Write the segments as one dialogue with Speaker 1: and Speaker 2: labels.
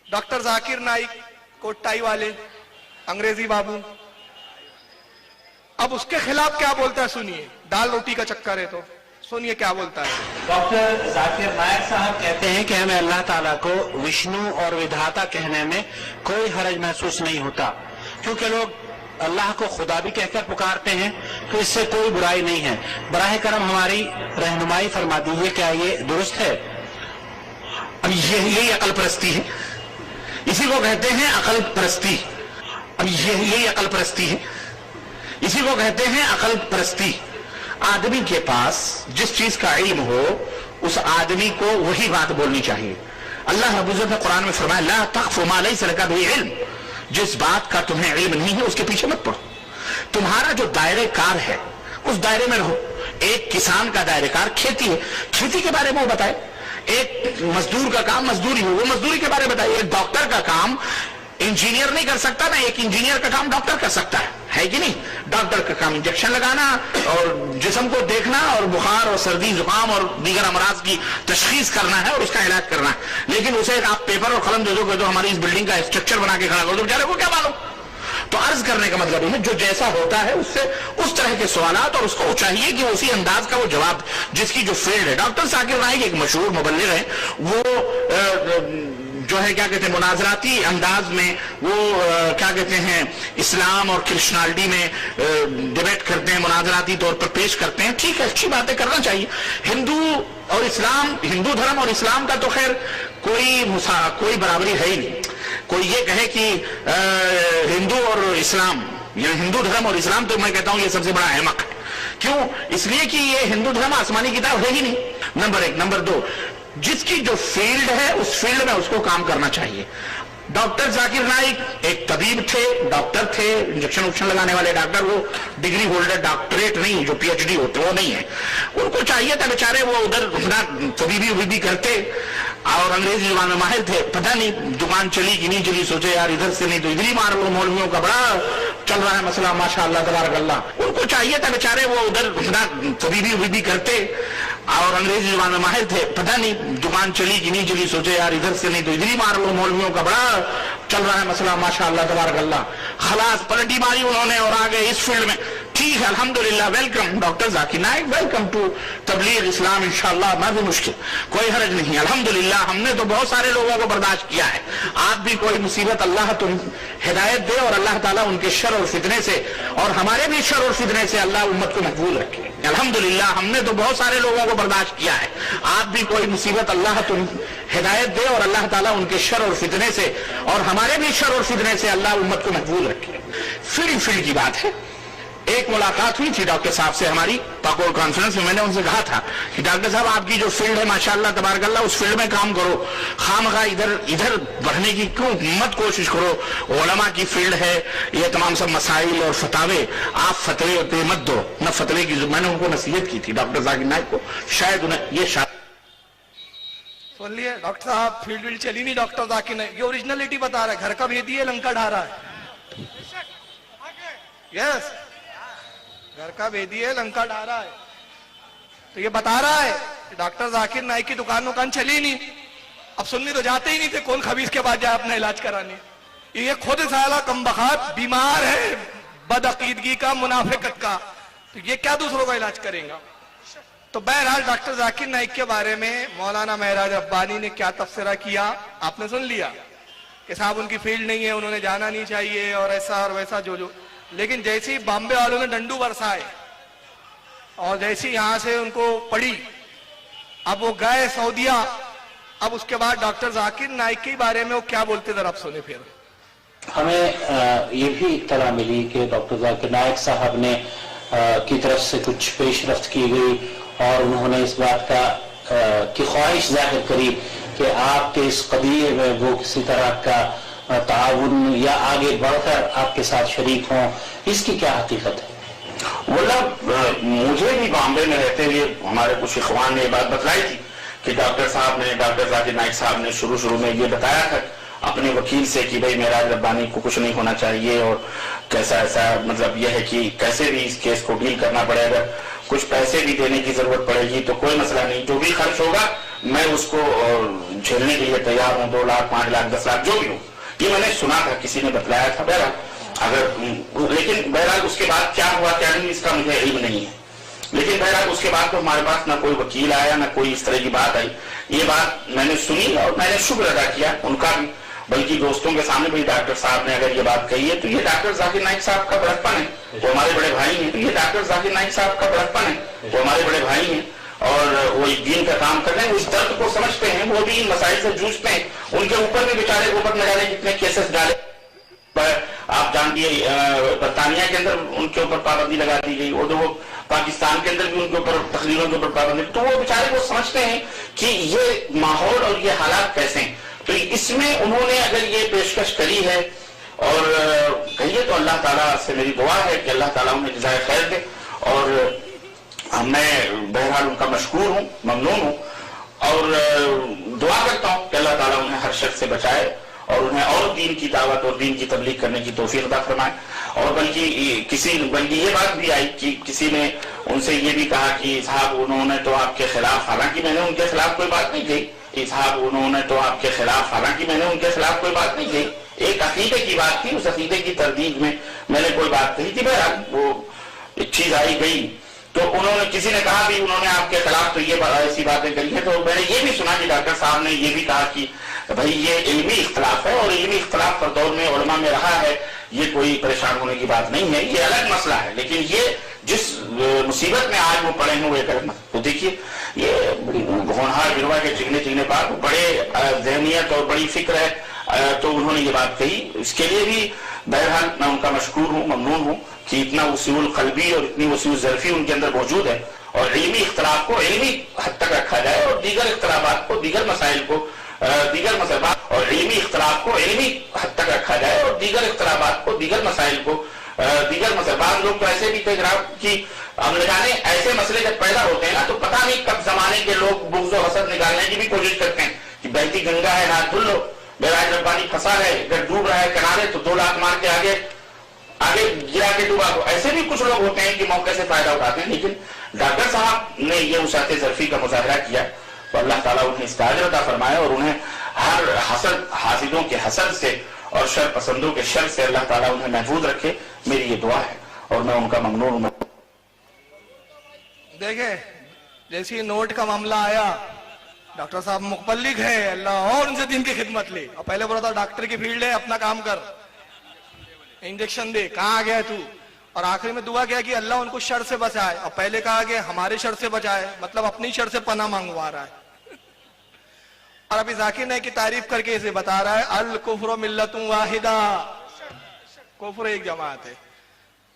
Speaker 1: Doctor Zakir Naik, कोटटाई वाले अंग्रेजी बाबू, अब उसके खिलाफ क्या बोलता है सुनिए। दाल रोटी का चक्कर है तो सुनिए क्या बोलता है।
Speaker 2: डॉक्टर जाकिर नाइक साहब कहते हैं कि हमें अल्लाह ताला को विष्णु और विधाता कहने में कोई हरज महसूस नहीं होता, क्योंकि लोग अल्लाह को खुदा भी कहकर पुकारते हैं, तो इससे कोई बुराई नहीं है। बराह करम हमारी रहनुमाई फरमा दीजिए, क्या ये दुरुस्त है? अब यही अकल परस्ती है, इसी को कहते हैं अकल परस्ती। अब यही अकल परस्ती है, इसी को कहते हैं अकल परस्ती। आदमी के पास जिस चीज का इल्म हो, उस आदमी को वही बात बोलनी चाहिए। अल्लाह रब्बुल इज्जत ने कुरान में फरमाया, ला तख्फु मा लैसा लका बिही इल्म, जिस बात का तुम्हें इल्म नहीं है उसके पीछे मत पड़ो। तुम्हारा जो दायरे कार है उस दायरे में रहो। एक किसान का दायरे कार खेती है, खेती के बारे में वो बताए। एक मजदूर का काम मजदूरी हो, वो मजदूरी के बारे में बताइए। एक डॉक्टर का काम इंजीनियर नहीं कर सकता ना, एक इंजीनियर का काम डॉक्टर कर सकता है कि नहीं? डॉक्टर का काम इंजेक्शन लगाना और जिस्म को देखना और बुखार और सर्दी जुकाम और दीगर अमराज की तशखीस करना है और उसका इलाज करना है। लेकिन उसे आप पेपर और कलम दे दो कि तो हमारी इस बिल्डिंग का स्ट्रक्चर बना के खड़ा कर दो, बेचारे को क्या मालूम? तो अर्ज करने का मतलब है जो जैसा होता है उससे उस तरह के सवालात, और उसको चाहिए कि उसी अंदाज का वो जवाब, जिसकी जो फील्ड है। डॉक्टर जाकिर नाइक एक मशहूर मुबल्लिग है, वो जो है क्या कहते हैं मुनाजराती अंदाज में वो क्या कहते हैं इस्लाम और क्रिश्चियनिटी में डिबेट करते हैं, मुनाजराती तौर पर पेश करते हैं। ठीक है, अच्छी बातें करना चाहिए। हिंदू और इस्लाम, हिंदू धर्म और इस्लाम का तो खैर कोई बराबरी है ही नहीं। कोई ये कहे कि हिंदू और इस्लाम या हिंदू धर्म और इस्लाम, तो मैं कहता हूं ये सबसे बड़ा अहमक है। क्यों? इसलिए कि ये हिंदू धर्म आसमानी किताब है ही नहीं, नंबर एक। नंबर दो, जिसकी जो फील्ड है उस फील्ड में उसको काम करना चाहिए। डॉक्टर जाकिर नाइक एक तबीब थे, डॉक्टर थे, इंजेक्शन उक्शन लगाने वाले डॉक्टर, वो डिग्री होल्डर, डॉक्टरेट नहीं, जो पीएचडी होते वो नहीं है। उनको चाहिए था बेचारे वो उधर अपना तबीबी करते और अंग्रेजी जुबान में माहिर थे। पता नहीं दुकान चली कि नहीं चली, सोचे यार इधर से नहीं तो इधर ही मार लो, मौलवियों का बड़ा चल रहा है मसला माशाअल्लाह तबारक अल्लाह। उनको चाहिए था बेचारे वो उधर अपना तबीबी करते और अंग्रेजी जुबान में माहिर थे। पता नहीं दुकान चली कि नहीं चली, सोचे यार इधर से नहीं तो इधर ही मार लो, मौलवियों का बड़ा चल रहा है मसला माशाअल्लाह तबारक अल्लाह। खलास पलटी मारी उन्होंने और आ गए इस फील्ड में। ठीक है, अल्हम्दुलिल्लाह, welcome doctor Zakir Naik, welcome to तबलीग इस्लाम, इंशाअल्लाह मैं भी मुश्किल, कोई हरज नहीं। अल्हम्दुलिल्लाह हमने तो बहुत सारे लोगों को बर्दाश्त किया है। आप भी कोई मुसीबत अल्लाह तुम हिदायत दे और अल्लाह ताला उनके शर और फितने से और हमारे भी शर और फितने से अल्लाह उम्मत को महफूज रखे। अल्हम्दुलिल्लाह हमने तो बहुत सारे लोगों को बर्दाश्त किया है। आप भी कोई मुसीबत अल्लाह तुम हिदायत दे और अल्लाह ताला उनके शर और फितने से और हमारे भी शर और फितने से अल्लाह उम्मत को महफूज रखे। फील्ड की बात है। एक मुलाकात हुई थी डॉक्टर साहब से हमारी पाकोर कॉन्फ्रेंस में। मैंने उनसे कहा था कि डॉक्टर साहब आपकी जो फील्ड है माशाअल्लाह तबारक अल्लाह, उस फील्ड में काम करो, खामखा इधर बढ़ने की क्यों मत कोशिश करो। उलमा की फील्ड है, ये तमाम सब मसाइल और फतावे, आप फतवे होते मत दो न फतवे की। मैंने उनको नसीहत की थी डॉक्टर जाकिर नाइक को, शायद उन्हें ये
Speaker 1: सुन लिए डॉक्टर साहब, फील्ड चली नहीं डॉक्टर जाकिर नाइक, ये ओरिजिनलिटी बता रहा है। घर का भेदी है, लंका ढा रहा है। यस, घर का भेदी है, लंका ढा रहा है। तो ये बता रहा है कि डॉक्टर जाकिर नाइक की दुकान चली नहीं। अब सुनने तो जाते ही नहीं थे, कौन खबीज के बाद जाए अपना इलाज कराने। ये खुद साला कमबख्त बीमार है, बदअकीदगी का, मुनाफिकत का, तो ये क्या दूसरों का इलाज करेगा? तो बहरहाल डॉक्टर जाकिर नाइक के बारे में मौलाना महराज रब्बानी ने क्या तबसरा किया आपने सुन लिया कि साहब उनकी फील्ड नहीं है, उन्होंने जाना नहीं चाहिए और ऐसा और वैसा जो। लेकिन जैसे ही बॉम्बे वालों ने डंडू बरसाए और जैसे यहाँ से उनको पड़ी, अब वो गए सऊदिया। अब उसके बाद डॉक्टर जाकिर नाइक के बारे में वो क्या बोलते जरा आप सुने। फिर
Speaker 2: हमें ये भी इत्तला मिली कि डॉक्टर जाकिर नाइक साहब ने की तरफ से कुछ पेशरफ्त की गई और उन्होंने इस बात की ख्वाहिश जाहिर करी कि आपके इस कदिये में वो किसी तरह का ताउन या आगे बढ़कर आपके साथ शरीक हों। इसकी क्या हकीकत है?
Speaker 3: मुझे भी बॉम्बे में रहते हुए हमारे कुछ इखवान ने बात बतलाई थी कि डॉक्टर जाकिर नाइक साहब ने शुरू में ये बताया था अपने वकील से कि भाई महराज रब्बानी को कुछ नहीं होना चाहिए और कैसा ऐसा, मतलब यह है कि कैसे भी इस केस को डील करना पड़ेगा, कुछ पैसे भी देने की जरूरत पड़ेगी तो कोई मसला नहीं, जो भी खर्च होगा میں اس کو جھیلنے کے لیے تیار ہوں، 2 لاکھ 5 لاکھ 10 لاکھ جو بھی ہو. یہ میں نے سنا تھا، کسی نے بتلایا تھا. لیکن بہرحال اس کے بعد کیا ہوا کیا نہیں اس کا مجھے علم نہیں ہے. لیکن بہرحال اس کے بعد تو ہمارے پاس نہ کوئی وکیل آیا نہ کوئی اس طرح کی بات آئی. یہ بات میں نے سنی اور میں نے شکر ادا کیا ان کا بھی، بلکہ دوستوں کے سامنے بھی. ڈاکٹر صاحب نے اگر یہ بات کہی ہے تو یہ ڈاکٹر ذاکر نائک صاحب کا بڑکپن ہے، وہ ہمارے بڑے بھائی ہیں. یہ ڈاکٹر ذاکر نائک صاحب کا بڑکپن ہے، وہ ہمارے بڑے بھائی ہیں اور وہ دین کا کام کر رہے ہیں. اس درد کو سمجھتے ہیں، وہ بھی ان مسائل سے جوجھتے ہیں. ان کے اوپر بھی بیچارے اوپر نہ جانے کتنے کیسز ڈالے. آپ جانتے ہیں برطانیہ کے اندر ان کے اوپر پابندی لگا دی گئی، اور وہ پاکستان کے اندر بھی ان کے اوپر تقریروں کے اوپر پابندی. تو وہ بیچارے وہ سمجھتے ہیں کہ یہ ماحول اور یہ حالات کیسے ہیں. تو اس میں انہوں نے اگر یہ پیشکش کری ہے اور کہیے تو اللہ تعالیٰ سے میری دعا ہے کہ اللہ تعالیٰ انہیں جزائے خیر دے. اور میں بہرحال ان کا مشکور ہوں، ممنون ہوں، اور دعا کرتا ہوں کہ اللہ تعالیٰ انہیں ہر شر سے بچائے اور انہیں اور دین کی دعوت اور دین کی تبلیغ کرنے کی توفیق عطا فرمائے. اور بلکہ یہ بات بھی آئی کہ کسی نے ان سے یہ بھی کہا کہ صاحب انہوں نے تو آپ کے خلاف، حالانکہ میں نے ان کے خلاف کوئی بات نہیں کہی، صاحب انہوں نے تو آپ کے خلاف، حالانکہ میں نے ان کے خلاف کوئی بات نہیں کہی. ایک عقیدے کی بات تھی، اس عقیدے کی تردید میں میں نے کوئی بات کہی تھی. بہرحال وہ ایک چیز آئی گئی تو انہوں نے، کسی نے کہا بھی انہوں نے آپ کے خلاف تو یہ ایسی باتیں کری ہیں. تو میں نے یہ بھی سنا کہ ڈاکٹر صاحب نے یہ بھی کہا کہ بھائی یہ علمی اختلاف ہے اور علمی اختلاف پر دور میں علماء میں رہا ہے، یہ کوئی پریشان ہونے کی بات نہیں ہے، یہ الگ مسئلہ ہے. لیکن یہ جس مصیبت میں آج وہ پڑے ہیں وہ ایک الگ مسئلہ. تو دیکھیے یہ ہونہار گروہ کے چگنے بات، بڑے ذہنیت اور بڑی فکر ہے. تو انہوں نے یہ بات کہی، اس کے لیے بھی بہرحال میں ان کا مشکور ہوں، ممنون ہوں کہ اتنا وسیع القلبی اور اتنی وسیع الظرفی ان کے اندر موجود ہے. اور علمی اختلاف کو علمی حد تک رکھا جائے اور دیگر اختلافات کو، دیگر مسائل کو، دیگر مسائلات اور علمی اختلاف کو علمی حد تک رکھا جائے اور دیگر اختلافات کو، دیگر مسائل کو، دیگر مسائل. لوگ تو ایسے بھی تھے کہ ہم نے جانے ایسے مسئلے جب پیدا ہوتے ہیں نا تو پتہ نہیں کب زمانے کے لوگ بغض و حسد نکالنے کی بھی کوشش کرتے ہیں کہ بہتی گنگا ہے ہاتھ دھل لو، بیراج میں پانی پھنسا ہے، اگر ڈوب رہا ہے کنارے تو 2 لاکھ مار کے آگے گرا کے ڈوبا دو. ایسے بھی کچھ لوگ ہوتے ہیں کہ موقع سے فائدہ اٹھاتے ہیں. لیکن ڈاکٹر صاحب نے یہ وسعت ظرفی کا مظاہرہ کیا تو اللہ تعالیٰ انہیں اس کا اجر عطا فرمائے اور انہیں ہر حاسدوں کے حسد سے اور شر پسندوں کے شر سے اللہ تعالیٰ انہیں محفوظ رکھے. میری یہ دعا ہے اور میں ان کا ممنون ہوں.
Speaker 1: دیکھیں جیسی نوٹ کا معاملہ آیا، ڈاکٹر صاحب مقبلغ ہے، اللہ اور ان سے دین کی خدمت لے. اور پہلے بولا تھا ڈاکٹر کی فیلڈ ہے، اپنا کام کر، انجیکشن دے، کہاں گیا تو. اور آخری میں دعا کیا کہ اللہ ان کو شر سے بچائے. اور پہلے کہا کہ ہمارے شر سے بچائے، مطلب اپنی شر سے پناہ مانگوا رہا ہے. اور ابھی ذاکر نائک کی تعریف کر کے اسے بتا رہا ہے الکفر ملت واحدہ، کفر ایک جماعت ہے.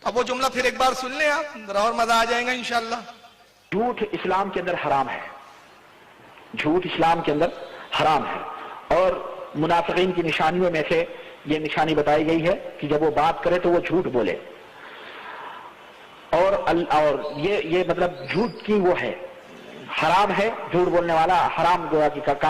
Speaker 1: اب وہ جملہ پھر ایک بار سن لیں آپ، ذرا اور مزہ آ جائے گا انشاءاللہ.
Speaker 4: جھوٹ اسلام کے اندر حرام ہے، جھوٹ اسلام کے اندر حرام ہے. اور منافقین کی نشانیوں میں سے یہ نشانی بتائی گئی ہے کہ جب وہ بات کرے تو وہ جھوٹ بولے. اور یہ مطلب جھوٹ کی وہ ہے، حرام ہے جھوٹ بولنے والا، حرام گویا کی کا کام